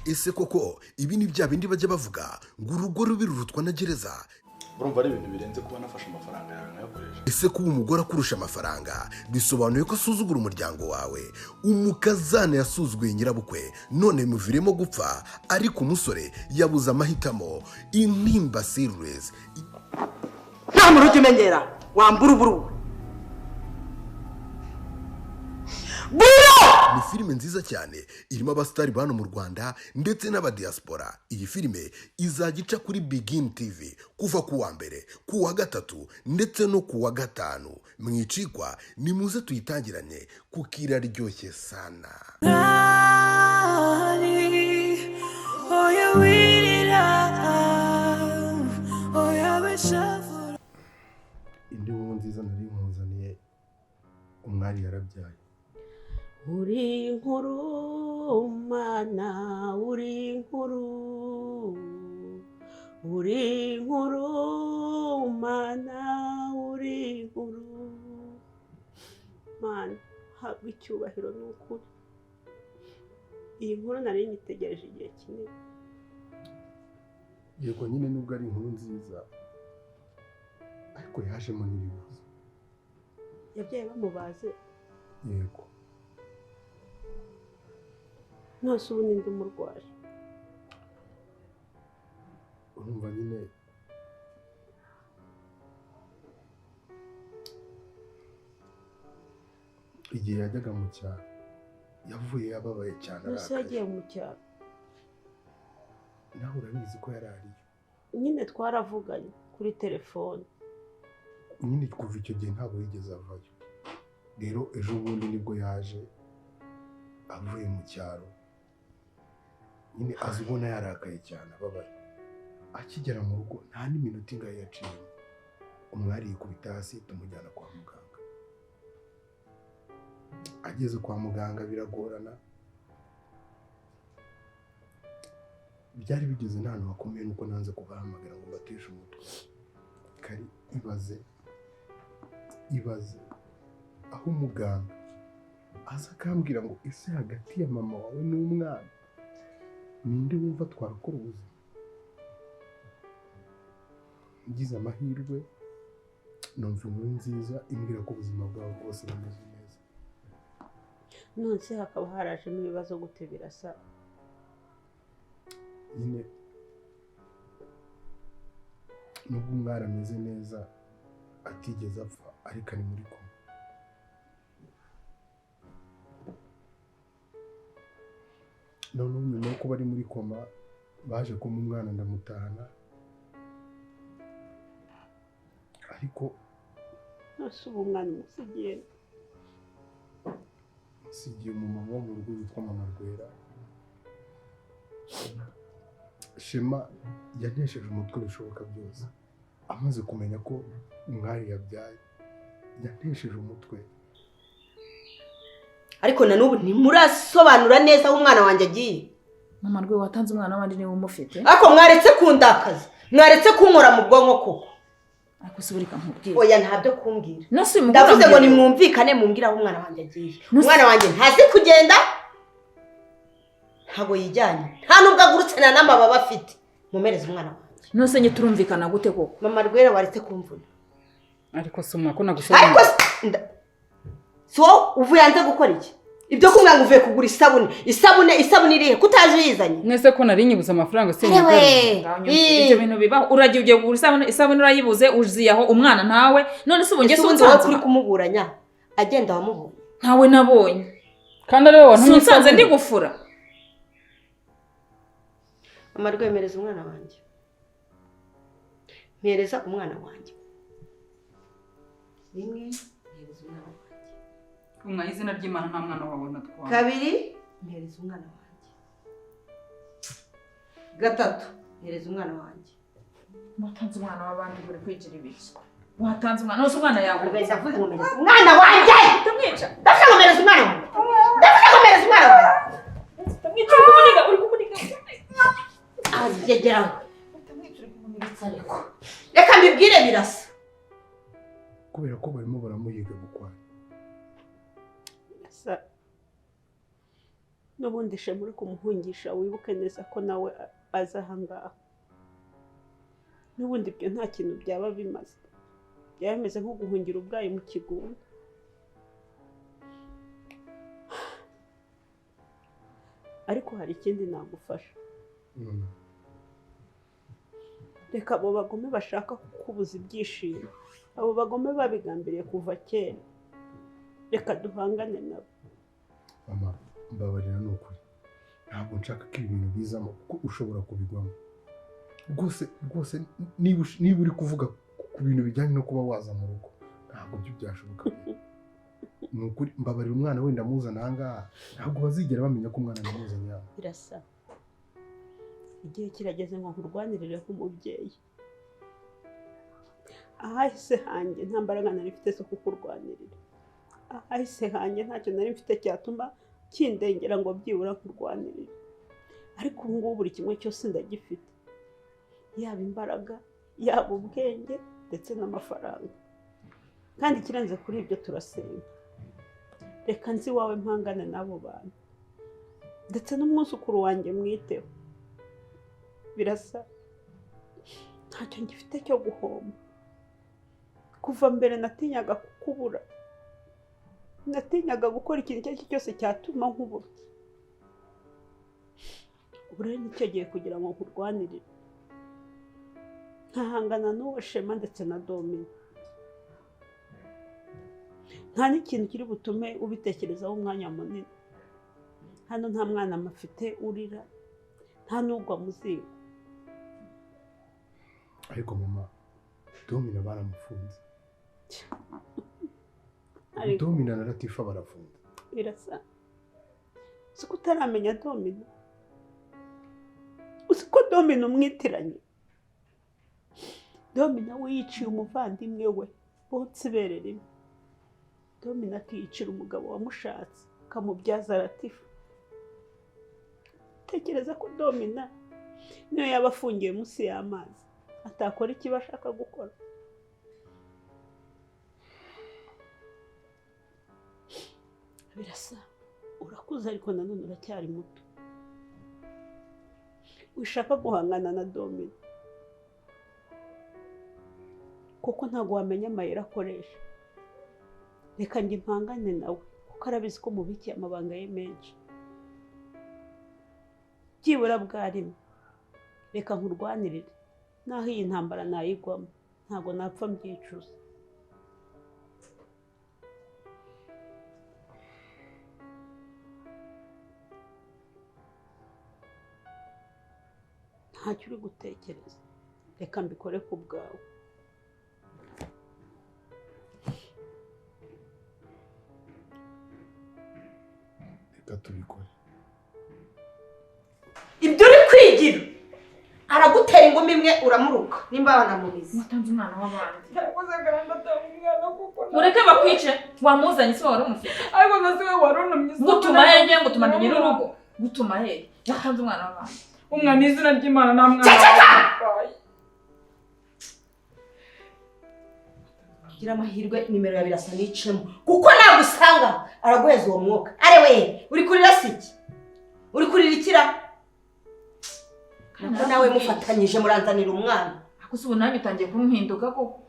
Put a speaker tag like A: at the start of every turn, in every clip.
A: ese koko ibi ni bya bindi bajya bavuga ngo urugo rubi rurutwa na gereza?
B: urumva ari ibintu birenze kuba nafashe amafaranga yawe nkayakoresha.
A: ese kuba umugore akurusha amafaranga bisobanuye ko asuzugura umuryango wawe? umukazana yasuzuguye nyirabukwe none muviremo gupfa, ariko umusore yabuze amahitamo. Intimba series.
C: nta muntu ujya umenyera wambura uburu.
A: Ni filime nziza cyane irimo abasitari bano mu Rwanda ndetse n'abadiaspora. Iyi filime izajya ica kuri Begin TV kuva ku wa mbere, ku wa gatatu ndetse no ku wa gatanu. Mwicikwa ni muze tuyitangiranye kuko iraryoshye sana. Indi nkuru nziza nari nkuzaniye, umwari yarabyaye.
D: uri inkuru mana, uri inkuru, uri inkuru mana, uri inkuru mana, habwa icyubahiro n'ukuri. iyi nkuru nari nyitegereje igihe kinini.
A: Yego nyine nubwo ari inkuru nziza ariko yajemo n'ibibazo.
D: yabyaye bamubaze.
A: Yego.
D: nose ubu ninde umurwaje?
A: urumva nyine igihe yajyaga mu cyaro yavuye yababaye cyane.
D: nose yagiye mu cyaro?
A: nawe urabizi ko yari ariyo.
D: nyine twaravuganye kuri telefone.
A: nyine kuva icyo gihe ntabwo yigeze avayo. rero ejo bundi nibwo yaje avuye mu cyaro, nyine azi ubona yarakaye cyane ababaye. akigera mu rugo nta n'iminota ingahe yaciyemo, umwari yikubita hasi tumujyana kwa muganga. ageze kwa muganga biragorana, byari bigeze n'ahantu hakomeye nuko nanze kubahamagara ngo mbateshe umutwe. kari ibaze aho umuganga aza akambwira ngo ese hagati ya mama wawe n'umwana ninde wumva twarakora ubuzima? ngize amahirwe numva inkuru nziza imbwira ko ubuzima bwawe bwose bumeze neza.
D: none hakaba harajemo ibibazo gute? birasa
A: nyine nubwo umwari ameze neza atigeze apfa ariko ari muri koma. noneho nyuma yo kuba ari muri koma baje kuma umwana ndamutahana, ariko
D: nose ubu umwana umusigiye
A: umumama wo mu rugo witwa Mama Rwera. Shema yanesheje umutwe bishoboka byose, amaze kumenya ko umwari yabyaye yanesheje umutwe.
C: ariko na n'ubu ntimurasobanura neza aho umwana wanjye agiye.
E: Mama Rwera watanze umwana w'abandi niwe umufite?
C: ariko mwaretse kundakaza, mwaretse kunkora mu bwonko koko.
E: ariko subirika nkubwire.
C: oya ntabyo kumbwira.
E: nose
C: ndavuze ngo nimwumvikane mumbwira aho umwana wanjye agiye. umwana wanjye ntazi kugenda, ntabwo yijyanye, nta nubwo agurutse na n'amababa afite. mumereze umwana wanjye.
E: nose nye turumvikana gute koko?
C: Mama Rwera waretse kumvuna.
F: ariko soma ko nagusobanura.
C: ariko so uvuye hanze gukora iki? ibyo kumwe ngo uvuye kugura isabune irihe kutaje uyizanye?
F: mwese ko nari nyibuze amafaranga
E: ibyo bintu bibaho. uragiye ugiye kugura isabune urayibuze uziyaho umwana ntawe. none se ubonye se unsanze
C: uri kumuburanya agenda wamubonye?
E: ntawe nabonye
F: kandi ari wowe wantumye
E: unsanze ndi gufura.
C: Mama Rwera mereza umwana wanjye, mpereza umwana wanjye. rimwe mpereza umwana wanjye.
F: umwa izina ry'Imana nta mwana wawe natwara.
C: kabiri mpereza umwana wanjye. gatatu mpereza umwana wanjye.
E: watanze umwana w'abandi buri kwigira ibiki? watanze umwana wose umwana yawe.
C: Ubeza avuze ngo mpereza umwana wanjye.
E: ndamwica.
C: ndavuze ngo mpereza umwana wanjye. ndavuze ngo mpereza umwana wanjye.
E: ndamwica. uri kumuniga.
C: azigeraho. ariko reka mbibwire birasa.
A: kubera ko barimo baramuhiga gukwara.
D: n'ubundi shema uri kumuhungisha wibuke neza ko nawe aza ahangaha n'ubundi ibyo nta kintu byaba bimaze byaba bimeze nko guhungira ubwayi mu kigunda ariko hari ikindi nagufasha reka abo bagome bashaka kukubuza ibyishimo abo bagome babigambiriye kuva kera reka duhangane nabo
A: mama mbabarira ni ukuri ntabwo nshaka ko ibi bintu bizamo kuko ushobora kubigwamo rwose niba uri kuvuga ku bintu bijyanye no kuba waza mu rugo ntabwo byo byashoboka ni ukuri mbabarira umwana wenda amuzana aha ngaha ntabwo bazigera bamenya ko umwana amuzanye hano
D: birasa igihe kirageze ngo nkurwanirire nk'umubyeyi ahahise hanjye nta mbaraga nari mfite zo kukurwanirira ahahise hanjye ntacyo nari mfite cyatuma kindengera ngo byibura nkurwanirire ariko ubu ngubu buri kimwe cyose ndagifite yaba imbaraga yaba ubwenge ndetse n'amafaranga kandi ikirenze kuri ibyo turasenga reka nzi iwawe mpangane n'abo bantu ndetse n'umwuzukuru wanjye mwiteho birasa ntacyo ngifite cyo guhomba kuva mbere natinyaga kukubura natinyaga gukora ikintu icyo ari cyo cyose cyatuma nkubura ubu rero nicyo gihe kugira ngo nkurwanirire nkahangana n'uwo shema ndetse na domino nta n'ikintu kiri butume ubitekerezaho umwanya munini hano nta mwana mafite urira nta n'ugwa muzigo
A: ariko mama domino baramufunze domino na Latifa barafunze
D: birasa uzi ko utaramenya domino uzi ko domino umwitiranye domino we yiciye umuvandimwe we botse ibere rimwe domino akiyicira umugabo wamushatse akamubyaza Latifa tekereza ko domino niyo yaba afungiye munsi y'amazi atakora icyo bashaka gukora birasa urakuze ariko nanone uracyari muto wishaka guhangana na domino kuko ntabwo wamenya amayeri akoresha reka njye mpangane nawe kuko arabizi ko mubikiye amabanga ye menshi byibura bwa rimwe reka nkurwanirire naho iyi ntambara nayigwamo ntabwo napfa mbyicuza ntacyo uri gutekereza reka mbikore ku bwawe
A: reka tubikore
C: ibyo uri kwigira aragutera ingumi imwe uramuruka nimba banamubizi
E: watanze umwana w'abandi mureke bakwice wamuzanye se wari umufite
F: ariko nasi we warunamye
E: gutuma yenge ngo tumane nyir'urugo gutuma he watanze umwana w'abandi
F: umwana izina ry'Imana nta mwana
C: gira amahirwe nimero ya birasa nicemo kuko nagusanga araguheza uwo mwuka are we uri kurira siki uri kurira ikira kandi nawe mufatanyije muranzanira umwana
E: ako se ubu nanjye utangiye kumuhinduka koko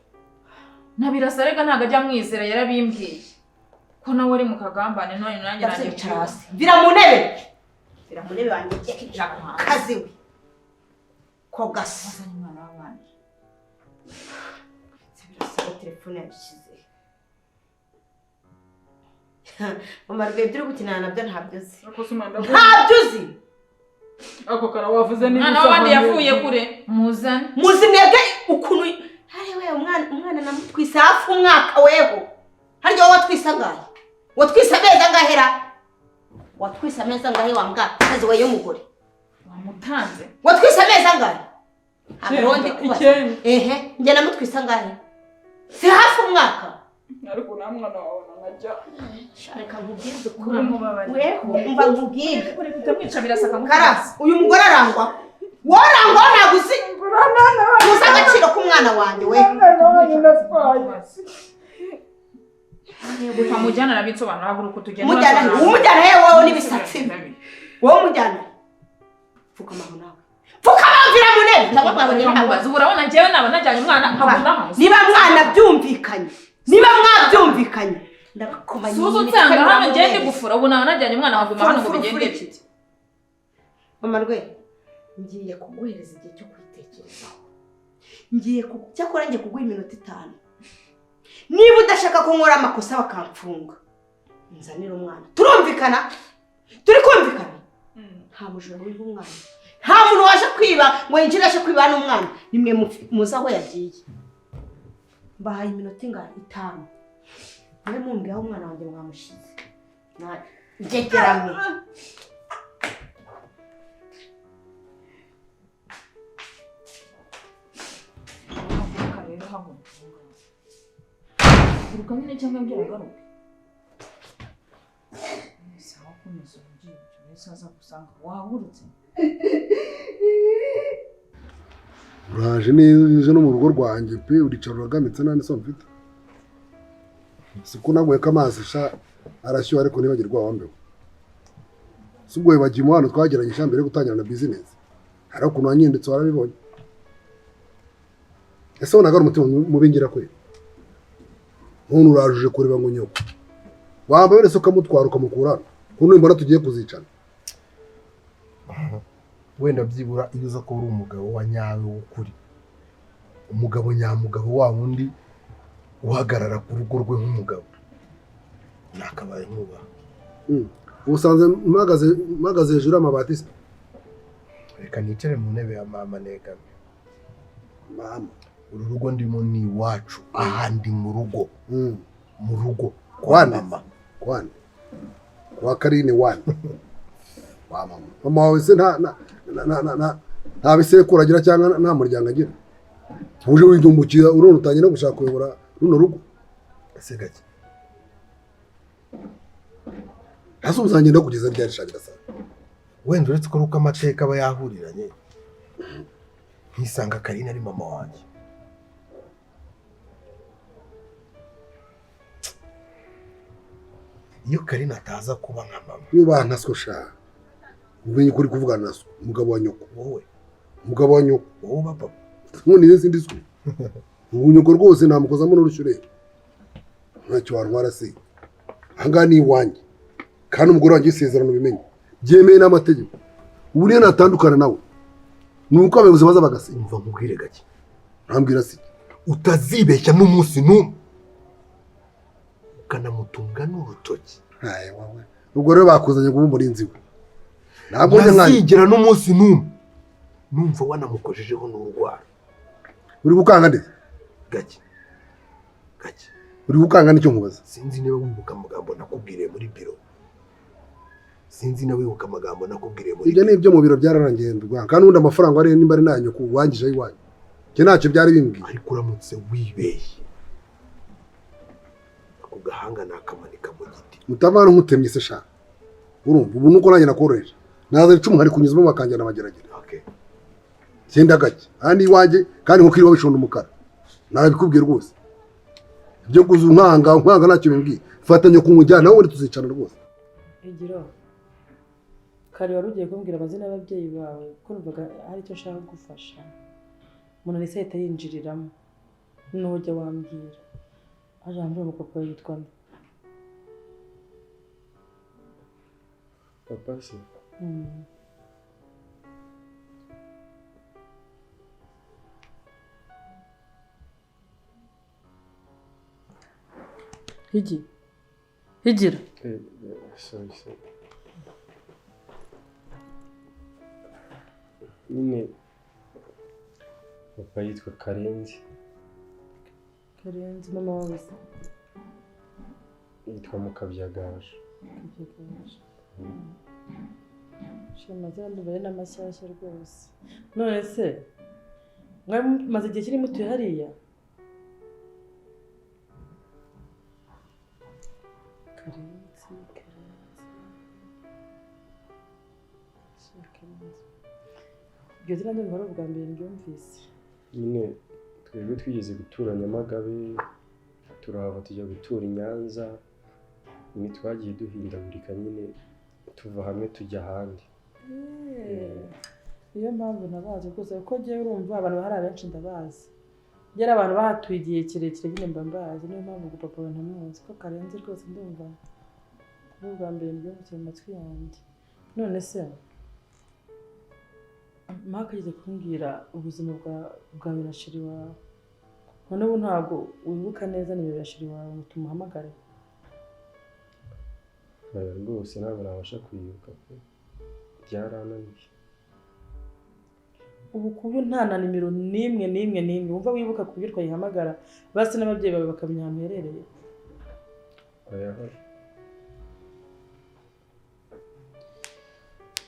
E: na birasa rega ntabwo ajya mwizera yarabimbwiye ko nawe ari mu kagambane none nanjye nanjye
C: hasi vira mu ntebe wanjye yakija kazi we ko gasa
E: wazanye umwana w'abandi
C: birasa telefone yabishyize mama rwebye uri gukinana nabyo ntabyo uzi ntabyo uzi
F: ako kara wavuze neza
E: umwana w'abandi yavuye kure muzane
C: muzi mwebwe ukuntu hari we umwana namutwise hafi umwaka weho harya wowe watwise angahe watwise amezi angahera watwise amezi angahe wambwa kazi we y'umugore
E: wamutanze
C: watwise amezi angahe amurondi kubaza
F: icyenda
C: njye namutwise angahe si hafi umwaka
F: ariko nta mwana wawe nkajya
C: reka nkubwire ukuri
E: uramubabarira
C: weho umva nkubwire
E: uri kutamwica birasa
C: karasi uyu mugore arangwa wowe arangwa ntabwo uzi uzi agaciro k'umwana wanjye we
E: twamujyana arabisobanura haguruka tugenda
C: umujyana he wowe n'ibisatsi wowe mujyana pfukama aho nawe pfukama mvira mu ntebe
E: ndababaza urabona njyewe naba najyanye umwana nkabona hasi
C: niba mwana byumvikanye niba mwabyumvikanye ndabakomanya
E: suzu nsanga hano njye ndi gufura ubu naba najyanye umwana nkaguma hano ngo bigende bite
C: mama rwe ngiye kuguhereza igihe cyo kwitekerezaho cyakora ngiye kuguha iminota 5 niba udashaka ko nkora amakosa bakamfunga nzanira umwana turumvikana turi kumvikana nta mujura w'uyu mwana nta muntu waje kwiba ngo yinjire aje kwiba n'umwana nimwe muzi aho yagiye mbahaye iminota ingana 5 nawe mumbwiye aho umwana wanjye mwamushize ngegerame
E: uruka nyine cyangwa byaragaruka sawa komeza ugiye cyose aza gusanga wahurutse
G: uraje neza no mu rugo rwanjye pe uricara uragamitse nane so mfite siko naguye kamazi sha arashyuha ariko nibagirwa wambeho subwo bagiye mu hano twageranye shambere gutangira na business ariko kuno wanyinditse warabibonye ese wonaga umutima mubingira kwe none urajuje kureba ngo nyoko wamba wese ukamutwara ukamukurana kuno imbona tugiye kuzicana
A: wenda byibura iyo uza ko uri umugabo wa nyawe w'ukuri umugabo nyamugabo wa wundi uhagarara ku rugo rwe nk'umugabo nakabaye nkuba
G: ubusanze mpagaze hejuru y'amabati se
A: reka nicare mu ntebe ya mama negame
G: mama
A: uru rugo ndimo ni iwacu ahandi mu rugo mu rugo
G: kwa
A: mama
G: kwani kwa Karine wani wa mama wawe se nta bisekuru agira cyangwa nta muryango agira uje widumbukira urone utangiye no gushaka kuyobora runo rugo
A: ese gake
G: hasi ubuzange no kugeza ryari shakira sana
A: wenda uretse ko ruko amateka aba yahuriranye ntisanga Karine ari mama wanjye iyo Karine ataza kuba nka mama
G: yuba ntasko sha umenye kuri kuvugana naso umugabo wa nyoko
A: wowe
G: umugabo wa nyoko
A: wowe papa
G: nkundi nzi ndiswe unyoko rwose namukozamo n'urushure ntacyo warwara se anga ni wanjye kandi umugore wanjye isezerano bimenye byemeye n'amategeko ubu rero natandukana nawe nuko abayobozi baza bagase
A: umva nkubwire gake
G: ntambwira se
A: utazibeshya n'umunsi n'umwe ukanamutunga n'urutoki
G: haye wawe ubwo rero bakuzanye kuba umurinzi we ntabwo
A: ntazigera n'umunsi n'umwe numva wanamukojejeho n'urwara
G: uri gukanga nde
A: gake
G: uri gukanga nicyo nkubaza
A: sinzi niba wibuka amagambo nakubwiriye muri biro sinzi niba wibuka amagambo nakubwiriye muri
G: ibyo ni ibyo mu biro byararangiye ndwa kandi undi amafaranga ari nimba ari nanyo ku wangije ayiwanyu cyo ntacyo byari bimbwiye
A: ariko uramutse wibeshye ako gahanga nakamanika mu giti
G: mutavana nkutemye se sha urumva ubu nuko nanjye nakoroheje naza icumu hari kunyuzamo bakanjyana amageragere
A: okay
G: cyenda gake kandi iwanjye kandi nkuko iriho bishonda umukara narabikubwiye rwose ibyo kuza unkanga ntacyo bimbwiye fatanya kumujyana nawe undi tuzicara rwose
H: igiro kare wari ugiye kumbwira amazina y'ababyeyi bawe ko numvaga hari icyo nshaka gufasha umuntu ahise ahita yinjiriramo noneho ujya wambwira aje wambwira ngo papa yitwa nde
I: papa se
H: higira
I: sorry nyine papa yitwa Karenzi
H: mama wawe se
I: yitwa Mukabyagaju
H: amazina ndumva ari n'amashyashya rwose none se mwari mumaze igihe kiri mutuye hariya Karenzi iryo zina ndumva ari ubwa mbere ryumvise
I: nyine twebwe twigeze gutura Nyamagabe turahava tujya gutura i Nyanza nyine twagiye duhindagurika nyine tuva hamwe tujya ahandi.
H: Niyo mpamvu nabazi rwose kuko ngewe urumva abantu bahari abenshi ndabazi. Ngera abantu bahatuye igihe kirekire nyine mba mbazi, niyo mpamvu ngo papa we ntamuzi ko Karenzi rwose ndumva ari ubwa mbere mbyumvise mu matwi yanjye. None se Mark yagize kumbwira ubuzima bwawe na sheri wawe. None ubu ntabwo wibuka neza nimero ya sheri wawe ngo tumuhamagare?
I: Rwose ntabwo nabasha kuyibuka pe, byarananiye.
H: Ubu kuburyo nta na nimero n'imwe wumva wibuka ku buryo twayihamagara basi n'ababyeyi bawe bakamenya ahantu uherereye?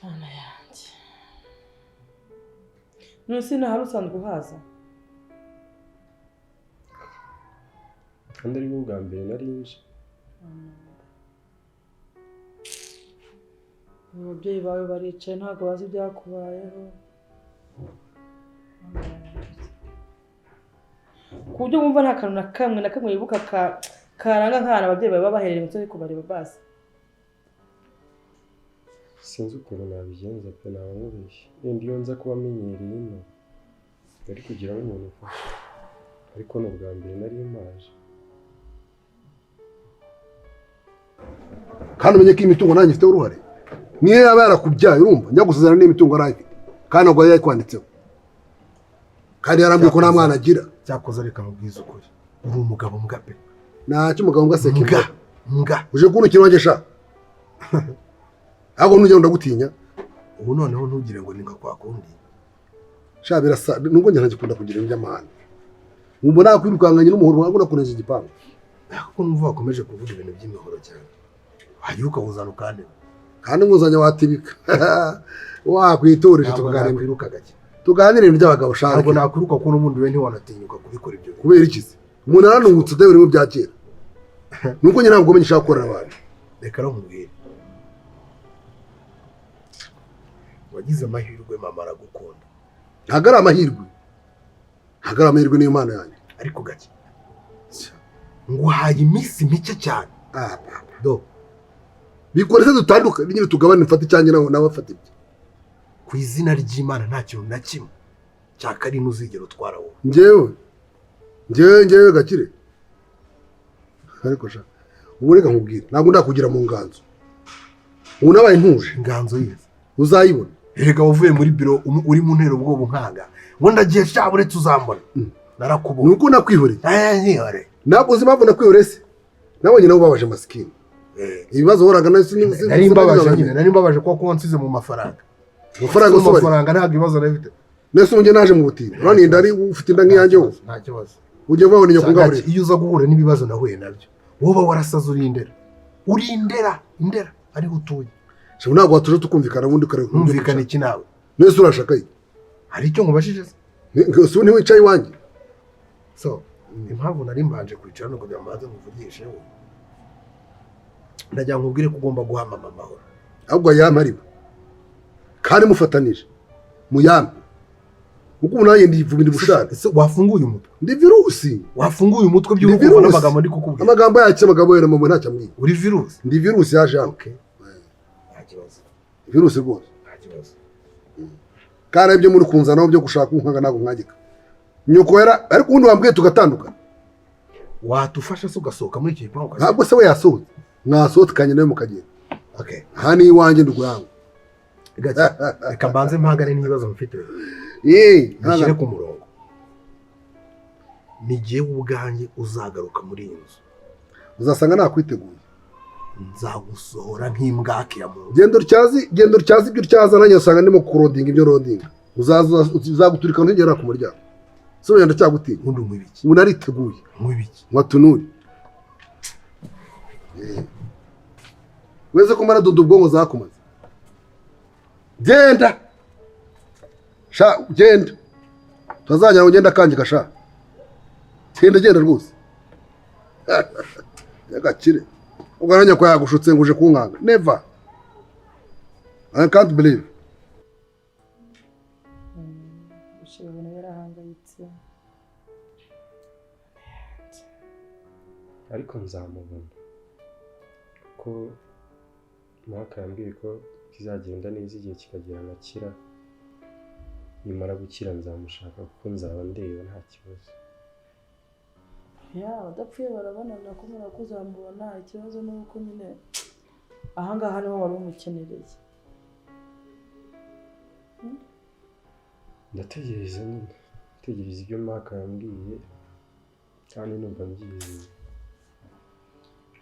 H: Mana yanjye, none se ntahari usanzwe uhaza?
I: Kandi ari bwo bwa mbere nari nje.
H: Ababyeyi bawe baricaye ntabwo bazi ibyakubayeho. Ku buryo wumva nta kantu na kamwe wibuka karanga nk'ahantu ababyeyi bawe baba baherereye mu ariko bareba basi?
I: Sinzi ukuntu nabigenza pe, naba nkubeshye. Yenda iyo nza kuba amenyereye ino yari kugira ngo umuntu ufashe, ariko ni ubwa mbere nari maje.
G: Kandi umenye ko imitungo nanjye ifite uruhare. Niyo yaba yarakubyaye urumva njya gusezerana n'imitungo arayifite kandi ntabwo yari yakwanditseho, kandi yarambwiye ko nta mwana agira.
A: Cyakoze reka mubwize ukuri, uri umugabo mbwa pe.
G: Ntacyo umugabo mbwa seka
A: mbwa
G: uje kunukira wanjye sha. Ahubwo nugenda ndagutinya.
A: Ubu noneho ntugire ngo ni nka kwa kundi
G: sha, birasa nubwo njye ntagikunda kugira iby'amahane. Wumva nakwirukanganye n'umuhoro wawe nakuneje igipangu,
A: kuko numva wakomeje kuvuga ibintu by'imihoro cyane. Wayuka uzana ukande
G: kandi nguzanya watibika. Wakwitorije tukaganira
A: kwiruka gake,
G: tuganire ibintu by'abagabo shaka.
A: ntabwo nakwiruka ko n'ubundi we ntiwanatinyuka kubikora ibyo.
G: Kubera iki se? Umuntu aranungutse udawe mu bya kera. Nuko nyine ntabwo umenyesha gukorera abantu.
A: Reka nkubwire, wagize amahirwe mama aragukunda.
G: Ntabwo ari amahirwe, ntabwo ari amahirwe niyo mana yanjye,
A: ariko gake nguhaye iminsi mike cyane.
G: Do bikore se dutandukanye nyine tugabane, mfate cyanjye nawe afate ibye.
A: Ku izina ry'Imana nta kintu na kimwe cya Karine uzigera utwara wowe.
G: Njyewe Gakire. Ariko sha ubu reka nkubwire, ntabwo ndakugira mu nganzo. Ubu nabaye ntuje.
A: Inganzo yeze
G: uzayibona.
A: Erega wavuye muri biro uri mu ntero ubwo bunkanga ngo ndagiye cyabure tuzambona. Narakubona
G: nuko nakwihoreye.
A: Nkihore
G: ntabwo uzi impamvu nakwihoreye se? Nabonye nabo babaje masikini. Ibibazo horaga
A: nari mbabaje kuko nsize mu mafaranga. Amafaranga ntabwo ibibazo nabifite.
G: Nese unje naje mu butini. Urani ndari ufite inda nk'iyanjye wo.
A: Nta kibazo.
G: Uje babona iyo kungaburira.
A: Iyo uza guhura n'ibibazo nahuye nabyo, wowe warasaza urindera ari utuye.
G: Sho ntabwo watuje tukumvikana ubundi kare.
A: Numvikana iki nawe?
G: Nese urashaka iki?
A: Hari icyo ngubashije se?
G: Ngose ni wicaye wanjye.
A: So impamvu nari mbanje kwicara no kugira amaze muvugishe wowe. Ndajya nkubwire ko ugomba guhama amahoro.
G: Ahubwo yamariwe. Kandi mufatanije. Muyambe. Uko naye ndivumira ubushaka.
A: Wafunguye umutwe.
G: Ndi virusi.
A: Wafunguye umutwe by'urukundo n'amagambo ndi kukubwira.
G: Amagambo yake amagambo yera mama ntacyo ambwiye.
A: Uri virusi.
G: Ndi virusi yaje hano.
A: Okay. Nta kibazo.
G: Virusi rwose.
A: Nta kibazo.
G: Kandi ibyo muri kunzanaho byo gushaka unkanga ntabwo mwagika. Nyoko era ariko ubundi wambwiye tugatandukana.
A: Watufasha se ugasohoka muri iki gipangu?
G: Ntabwo se we yasohotse. Mwasohokanye nawe mukagenda.
A: Okay.
G: Hani iwanjye nduguranga.
A: Reka mbanze mpangane n'ibibazo mfite. Ngishyire ku murongo. Nigiye ubwanjye uzagaruka muri iyi nzu.
G: Uzasanga nakwiteguye.
A: Nzagusohora nk'imbwake ya muntu.
G: Gendo rutyazi ibyo utyaza nanjye usanga ndimo kurodinga ibyo rodinga. Uzaguturika ntigera ku muryango. So yenda cyagutinya.
A: Undi umwibiki.
G: Ngo nariteguye.
A: Umwibiki.
G: Watunuri. Weze kumara dudu ubwonko zakumaze. Genda. Sha genda. Tuzajya ugenda kangika sha. Genda rwose. Yagakire. Ugaranya ko yagushutse nguje kunkanga. Never. I can't believe.
H: Ushobora yarahangayitse.
I: Ariko nzamubona ko Mark yambwiye ko kizagenda neza igihe kikagera ngakira, nimara gukira nzamushaka kuko nzaba ndeba nta kibazo.
H: Ya badapfuye barabonana ko murakuzamubona, ikibazo ni uko nyine ahangaha niho wari umukenereye.
I: Ndategereza nyine, ndategereza ibyo Mark yambwiye kandi numva mbyizeye.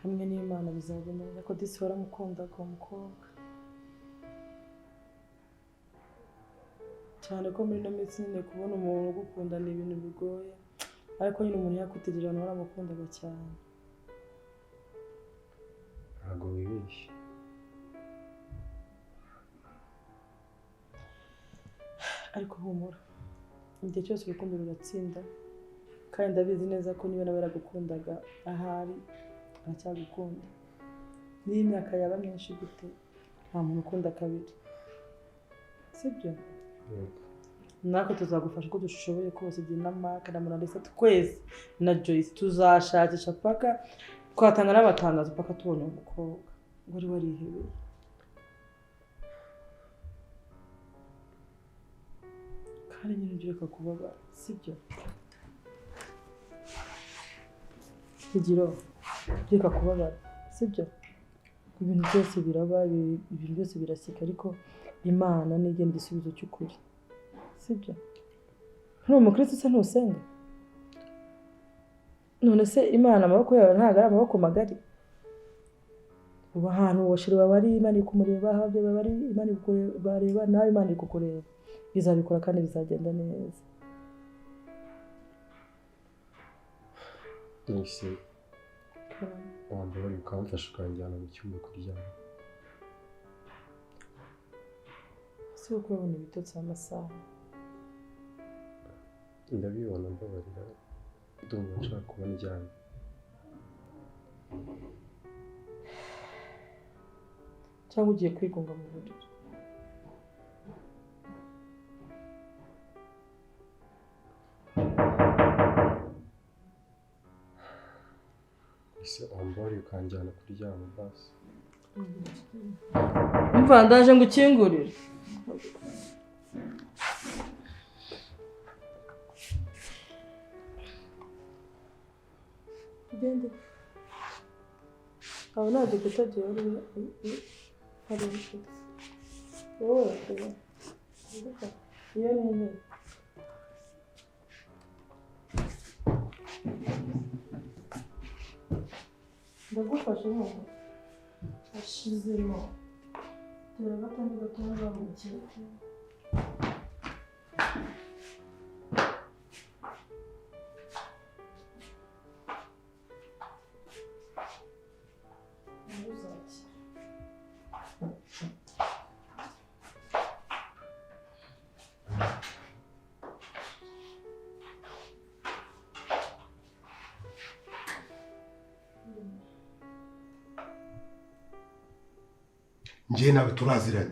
H: Hamwe n'Imana bizagenda neza ko disi waramukundaga uwo mukobwa. Cyane ko muri ino minsi nyine kubona umuntu ugukunda ni ibintu bigoye, ariko nyine umuntu yakwitegereza abantu baramukundaga cyane.
I: Ntabwo wibeshye.
H: Ariko humura, igihe cyose urukundo ruratsinda, kandi ndabizi neza ko niba nawe yaragukundaga ahari aracyagukunda. Niyo imyaka yaba myinshi gute, nta muntu ukunda kabiri, sibyo? Natwe tuzagufasha uko dushoboye kose, igihe na Mark na Monalisa twese na Joyce tuzashakisha paka twatanga n'amatangazo paka tubonye umukobwa wari warihebeye. Kandi nyine ujye ureka kubabara, sibyo? Higiro, reka kubabara, sibyo? Ibintu byose biraba, ibintu byose birasika, ariko Imana ni igenda igisubizo cy'ukuri, sibyo? Hano umukristo se ntusenga? None se Imana amaboko yawe ntabwo ari amaboko magari? Uba ahantu washiriwe bari Imana iri kumureba, habye bari Imana iri kubareba, nawe Imana iri kukureba. Bizabikora kandi bizagenda neza.
I: Nise wambaye ukamfasha ukanjyana mu cyumba kuryama.
H: Si uko urabona ibitotsi amasaha.
I: Ndabibona mbabarira, ndumva nshaka kuba ndyamye.
H: Cyangwa ugiye kwigunga mu buriri.
I: Ese wambaye ukanjyana kuryama basi.
H: Umva ndaje ngo ukingurire. Gende. Aho ntabwo kutagiye ari inshuti. Wowe iyo ni intebe. Ndagufashe ntabwo ashizemo. Turagatanga gatanga mu kintu.
A: Njye nawe turaziranye,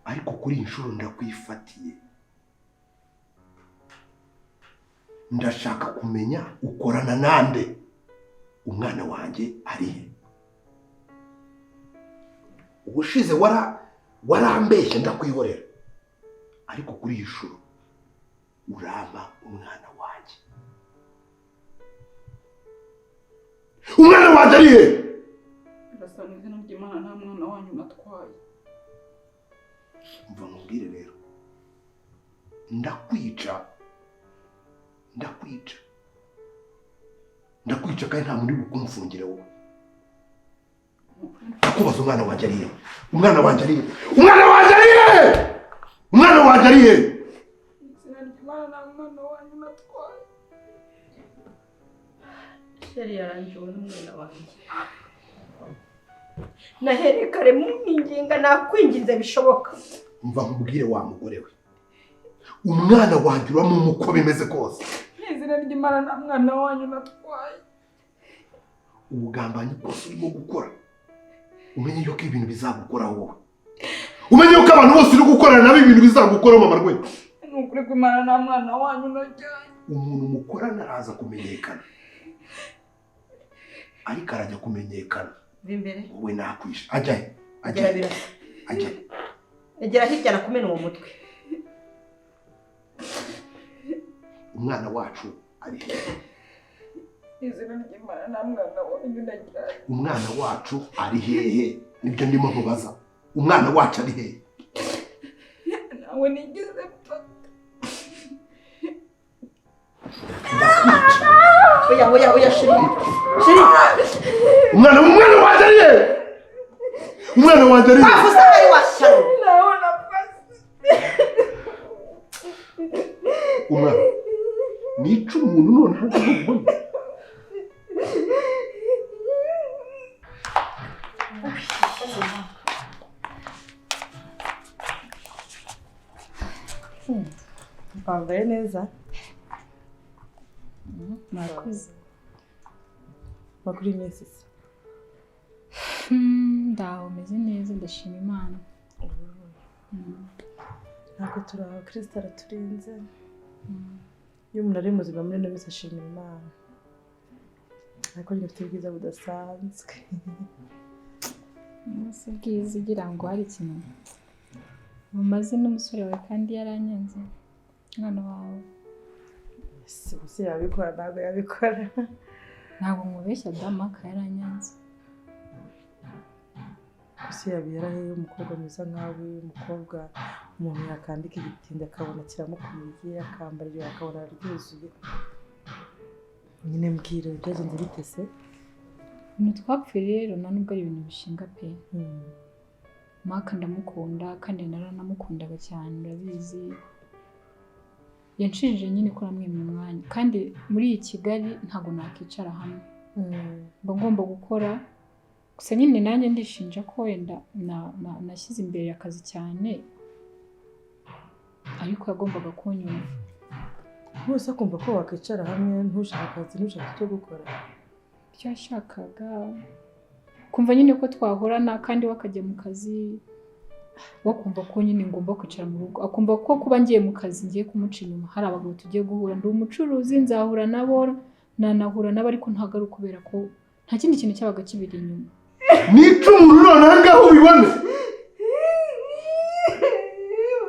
A: ariko kuri inshuro ndakwifatiye. Ndashaka kumenya ukorana nande, umwana wanjye ari he? Ubushize warambeshye ndakwihorera, ariko kuri iyi nshuro urama umwana wanjye. Umwana wanjye ari he?
F: Birasa mu izina ry'Imana nta mwana wanyu natwaye.
A: Umva nkubwire rero, ndakwica kandi nta muri bukumfungire wowe. Ndakubaza umwana wanjye ari he? Umwana wanjye ari he? Umwana wanjye ari he? Umwana wanjye ari he?
F: Izina ry'Imana nta mwana wanyu natwaye.
C: Sheri yarangiwe n'umwana wanjye. Nahereye kare mwinginga nakwinginze bishoboka.
A: Umva nkubwire wa mugore we, umwana wanjye uramumu uko bimeze kose.
F: Izina ry'Imana nta mwana wanyu natwaye.
A: Ubugambanyi bwose urimo gukora, umenye yuko ibintu bizagukora wowe. Umenye yuko abantu bose uri gukorana nabo ibintu bizagukora mama rwe.
F: Ni ukuri ko Imana nta mwana wanyu najyanye.
A: Umuntu mukorana araza kumenyekana, ariko arajya kumenyekana
C: Vimbere.
A: wowe nakwishe ajya he
C: Agera birasa.
A: ajya
C: Egera hirya nakumena uwo mutwe.
A: umwana wacu ari he
F: izina ry'Imana nta mwana wanyu nagira.
A: umwana wacu ari hehe nibyo ndimo nkubaza umwana wacu ari hehe
F: Nawe nigeze mfata.
C: Oya shiri. Shiri.
A: umwana wacu ari hehe umwana wacu ari hehe
C: Wafusa ari washano.
F: Nawe nafase.
A: umwana nica umuntu none hanze ubona
H: Wambaye neza.
J: Murakoze.
H: Makuru y'iminsi se.
J: Ndaho meze neza ndashima Imana.
H: Ntabwo turaho Kristo araturinze. Iyo umuntu ari muzima muri ino minsi ashimira Imana. Ariko nyine ufite ubwiza budasanzwe.
J: Umunsi bwiza ugira ngo hari ikintu mumaze n'umusore wawe kandi yaranyanze umwana wawe.
H: Si yabikora ntabwo yabikora.
J: Ntabwo mubeshya damaka yaranyanze.
H: Gusa yabera he umukobwa mwiza nkawe umukobwa umuntu yakandika igitinde akabona kiramukwiye akambarira akabona ryuzuye. Nyine mbwira byagenze bite se?
J: Ibintu twapfuye rero nta nubwo ari ibintu bishinga pe. Maka ndamukunda kandi naranamukundaga cyane urabizi. Yanshinje nyine ko namwemye umwanya kandi muri iyi Kigali ntago nakicara hamwe. Mba ngomba gukora gusa nyine nanjye ndishinja ko wenda nashyize imbere akazi cyane ariko yagombaga kunyumva.
H: Bose akumva ko wakicara hamwe ntushaka akazi ntushaka icyo gukora.
J: Icyo yashakaga kumva nyine ko twahorana kandi wakajya mu kazi wakumva ko nyine ngomba kwicara mu rugo akumva ko kuba ngiye mu kazi ngiye kumuca inyuma hari abagabo tugiye guhura ndi umucuruzi nzahura nabo nanahura nabo ariko ntago ari kubera ko nta kindi kintu cyabaga kibiri inyuma.
A: nica umuntu none aha ngaho ubibone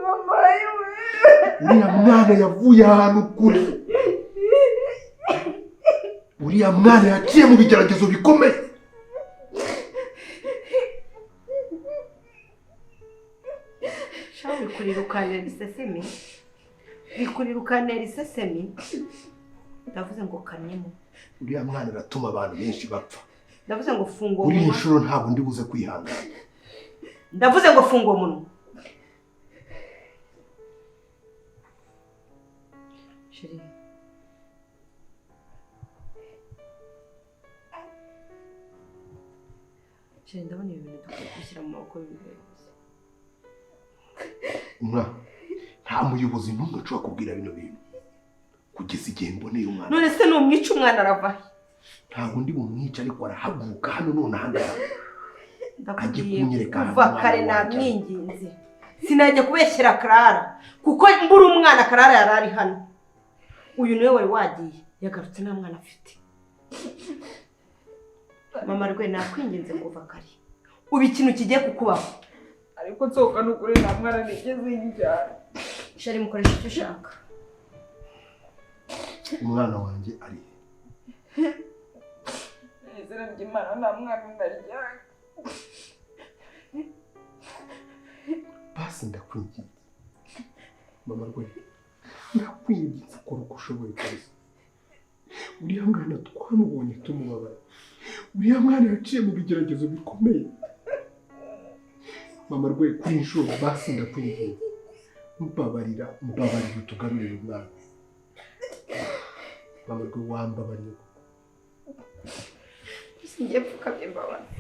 F: Mama yewe.
A: uriya mwana yavuye ahantu kure uriya mwana yaciye mu bigeragezo bikomeye
C: Shawe kurira ukanera isesemi. Bikurira ukanera isesemi. Ndavuze ngo kanyemo.
A: uriya mwana aratuma abantu benshi bapfa
C: Ndavuze ngo fungo
A: uri
C: umunwa.
A: inshuro ntabwo ndi buze kwihangana
C: Ndavuze ngo fungo umunwa. Shiri. Shiri ndabona ibintu dukwiye gushyira mu maboko y'ubuyobozi.
A: umwana nta muyobozi n'umwe ushobora kubwira bino bintu kugeza igihe mboneye umwana
C: None se numwica umwana arava he?
A: ntabwo ndi bumwica ariko arahaguruka hano none aha ngaha ajye
C: Ndakubwiye
A: kunyereka
C: kuva kare namwinginze. Sinajya kubeshyera Clara kuko mbura umwana Clara yari ari hano. Uyu niwe wari wagiye yagarutse nta mwana afite. Mama rwe nakwinginze ngo uva kare. Ubu ikintu kigiye kukubaho.
F: Ariko nsohoka n'ukuri nta mwana nigeze njyana.
C: Shari mukoresha icyo ushaka.
A: umwana wanjye ari he
F: Izina ry'Imana nta mwana naryana.
A: basi ndakwinginze mama rwe ndakwinginze ukora uko ushoboye kose uriya mwana twamubonye tumubabara uriya mwana yaciye mu bigeragezo bikomeye mama rwe kuri inshuro basi ndakwinginze mbabarira utugarurire umwana mama rwe wambabarira
C: Singiye pfukabye mbabazi.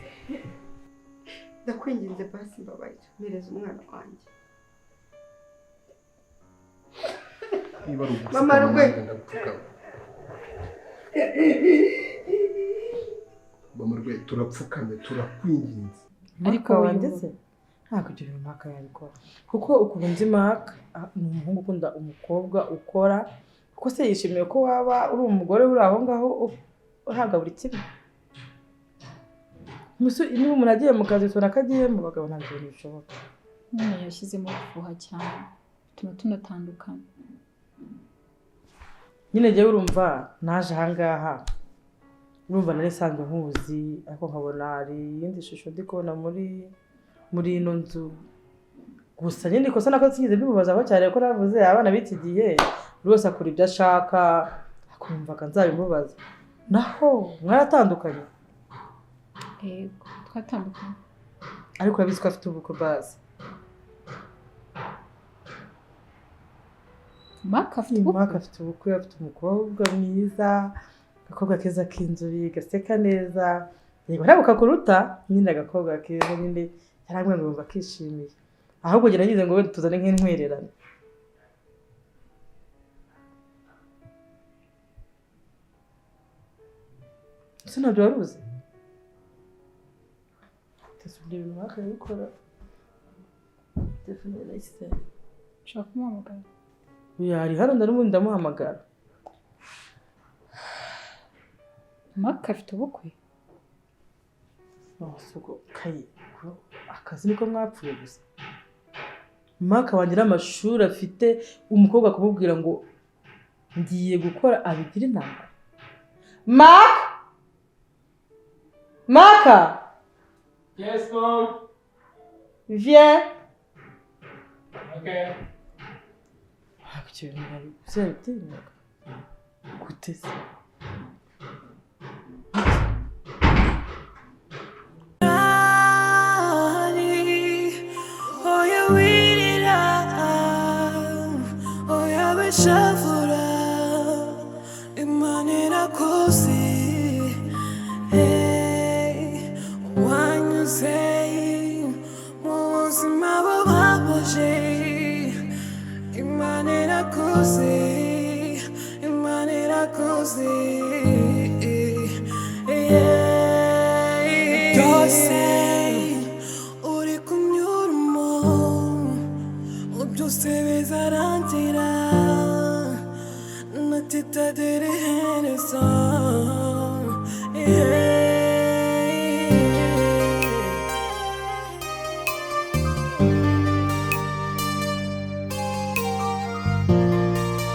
C: Ndakwinginze basi mbabarira mpereza umwana wanjye.
A: niba ari
C: Mama rwe
A: mama rwe turapfukamye turakwinginze
H: Ariko wanditse ntabwo ibyo bintu Maka yabikora kuko ukuntu nzi Maka ni umuhungu ukunda umukobwa ukora kuko se yishimiye ko waba uri umugore uri aho ngaho uhabwa buri kimwe. niba umuntu agiye mu kazi tubona ko agiye mu bagabo ntabwo ibintu bishoboka.
J: nyine yashyizemo gufuha cyane bituma tunatandukana.
H: Nyine njyewe urumva naje ahangaha urumva nari nsanzwe nkuzi ariko nkabona hari iyindi shusho ndi kubona muri ino nzu. Gusa nyine ikosa nako sinigeze mbimubazaho cyane kuko navuze abana b'iki gihe buri wese akora ibyo ashaka akumvaga nzabimubaza. Naho mwaratandukanye?
J: Yego twatandukanye.
H: Ariko urabizi ko afite ubukwe bazi.
J: Mark afite
H: ubukwe afite umukobwa mwiza, agakobwa keza k'inzobe gaseka neza. Yego ntabwo kakuruta nyine agakobwa keza nyine yaramwe ngo yumva kishimiye. Ahubwo ngira ngize ngo wenda tuzane nk'intwererane. Sinabyo waruzi? Tesubire Mark yikora. Telefone nayise.
J: Ushaka kumuhamagara?
H: Yari hano n'ubundi ndamuhamagara.
J: Mark afite ubukwe?
H: Suko kayi akazi niko mwapfuye gusa. Mark wanjye n'amashuri afite umukobwa kumubwira ngo ngiye gukora abigira inama. Mark!
K: Yes, mom.
H: Viens.
K: Okay.
H: Tu sais, écoutez ça.
L: Yeah.